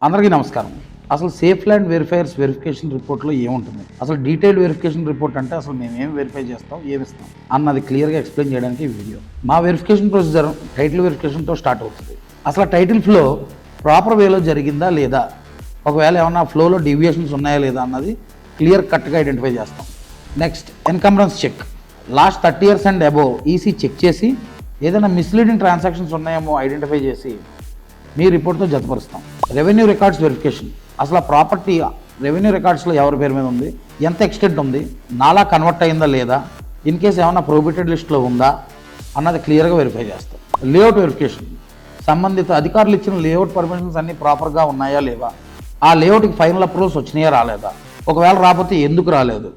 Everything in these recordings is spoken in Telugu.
అందరికీ నమస్కారం. అసలు సేఫ్ ల్యాండ్ వెరిఫైయర్స్ వెరిఫికేషన్ రిపోర్ట్లో ఏముంటుంది, అసలు డీటెయిల్డ్ వెరిఫికేషన్ రిపోర్ట్ అంటే అసలు మేము ఏం వెరిఫై చేస్తాం, ఏమిస్తాం అన్నది క్లియర్గా ఎక్స్ప్లెయిన్ చేయడానికి ఈ వీడియో. మా వెరిఫికేషన్ ప్రొసీజర్ టైటిల్ వెరిఫికేషన్తో స్టార్ట్ అవుతుంది. అసలు టైటిల్ ఫ్లో ప్రాపర్ వేలో జరిగిందా లేదా, ఒకవేళ ఏమన్నా ఫ్లోలో డీవియేషన్స్ ఉన్నాయా లేదా అన్నది క్లియర్ కట్గా ఐడెంటిఫై చేస్తాం. Next encumbrance check. Last 30 years and above EC check చేసి ఏదైనా మిస్లీడింగ్ ట్రాన్సాక్షన్స్ ఉన్నాయేమో ఐడెంటిఫై చేసి మీ రిపోర్ట్తో జతపరుస్తాం. Revenue records verification. అసలు ఆ ప్రాపర్టీ రెవెన్యూ రికార్డ్స్లో ఎవరి పేరు మీద ఉంది, ఎంత ఎక్స్టెంట్ ఉంది, నాలా కన్వర్ట్ అయిందా లేదా, ఇన్ కేస్ ఏమైనా ప్రొహిబిటెడ్ లిస్ట్లో ఉందా అన్నది క్లియర్గా వెరిఫై చేస్తాం. Layout verification. సంబంధిత అధికారులు ఇచ్చిన లేఅవుట్ పర్మిషన్స్ అన్నీ ప్రాపర్గా ఉన్నాయా లేవా, ఆ లేఅవుట్కి ఫైనల్ అప్రూవల్స్ వచ్చినాయా రాలేదా, ఒకవేళ రాకపోతే ఎందుకు రాలేదు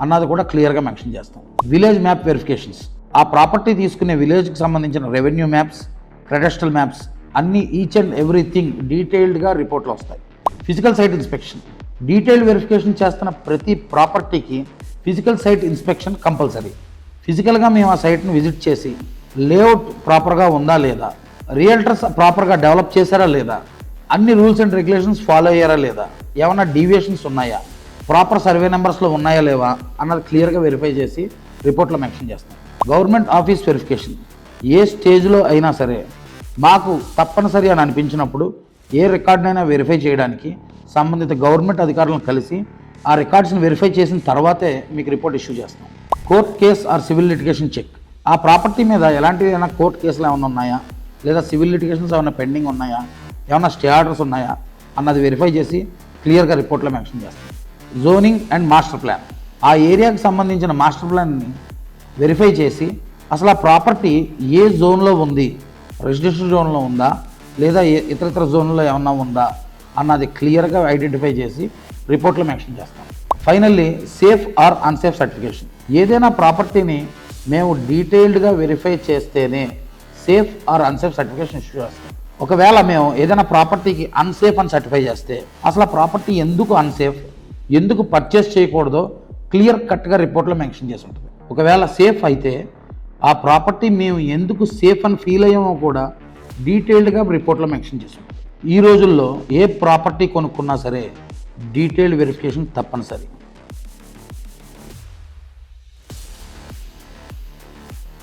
అన్నది కూడా క్లియర్గా మెన్షన్ చేస్తాం. Village map verifications. ఆ ప్రాపర్టీ తీసుకునే విలేజ్కి సంబంధించిన రెవెన్యూ మ్యాప్స్, క్రెడస్ట్రల్ మ్యాప్స్ అన్నీ ఈచ్ అండ్ ఎవ్రీథింగ్ డీటెయిల్డ్గా రిపోర్ట్లో వస్తాయి. Physical site inspection. Detailed verification చేస్తున్న ప్రతి ప్రాపర్టీకి ఫిజికల్ సైట్ ఇన్స్పెక్షన్ కంపల్సరీ. ఫిజికల్గా మేము ఆ సైట్ని విజిట్ చేసి లేఅవుట్ ప్రాపర్గా ఉందా లేదా, రియల్టర్స్ ప్రాపర్గా డెవలప్ చేశారా లేదా, అన్ని రూల్స్ అండ్ రెగ్యులేషన్స్ ఫాలో అయ్యారా లేదా, ఏమైనా డీవియేషన్స్ ఉన్నాయా, ప్రాపర్ సర్వే నెంబర్స్లో ఉన్నాయా లేవా అన్నది క్లియర్గా వెరిఫై చేసి రిపోర్ట్లో మెన్షన్ చేస్తాం. Government office verification. ఏ స్టేజ్లో అయినా సరే మాకు తప్పనిసరి అని అనిపించినప్పుడు ఏ రికార్డునైనా వెరిఫై చేయడానికి సంబంధిత గవర్నమెంట్ అధికారులను కలిసి ఆ రికార్డ్స్ని వెరిఫై చేసిన తర్వాతే మీకు రిపోర్ట్ ఇష్యూ చేస్తాం. Court case or civil litigation check. ఆ ప్రాపర్టీ మీద ఎలాంటి ఏమైనా కోర్ట్ కేసులు ఏమైనా ఉన్నాయా, లేదా సివిల్ లిటిగేషన్స్ ఏమైనా పెండింగ్ ఉన్నాయా, ఏమైనా స్టే ఆర్డర్స్ ఉన్నాయా అన్నది వెరిఫై చేసి క్లియర్గా రిపోర్ట్లో మెన్షన్ చేస్తాం. Zoning and master plan. ఆ ఏరియాకి సంబంధించిన మాస్టర్ ప్లాన్ని వెరిఫై చేసి అసలు ఆ ప్రాపర్టీ ఏ జోన్లో ఉంది, రెసిడెన్షియల్ జోన్లో ఉందా లేదా ఇతర జోన్లో ఏమన్నా ఉందా అన్నది క్లియర్గా ఐడెంటిఫై చేసి రిపోర్ట్లో మెన్షన్ చేస్తాం. Finally safe or unsafe certification. ఏదైనా ప్రాపర్టీని మేము డీటెయిల్డ్గా వెరిఫై చేస్తేనే safe or unsafe certification issue చేస్తాం. ఒకవేళ మేము ఏదైనా ప్రాపర్టీకి అన్సేఫ్ అని సర్టిఫై చేస్తే అసలు ఆ ప్రాపర్టీ ఎందుకు అన్సేఫ్, ఎందుకు పర్చేస్ చేయకూడదో క్లియర్ కట్గా రిపోర్ట్లో మెన్షన్ చేసి ఉంటుంది. ఒకవేళ సేఫ్ అయితే ఆ ప్రాపర్టీ మేము ఎందుకు సేఫ్ అని ఫీల్ అయ్యామో కూడా డీటెయిల్డ్గా రిపోర్ట్లో మెన్షన్ చేసి ఉంటుంది. ఈ రోజుల్లో ఏ ప్రాపర్టీ కొనుక్కున్నా సరే డీటెయిల్డ్ వెరిఫికేషన్ తప్పనిసరి.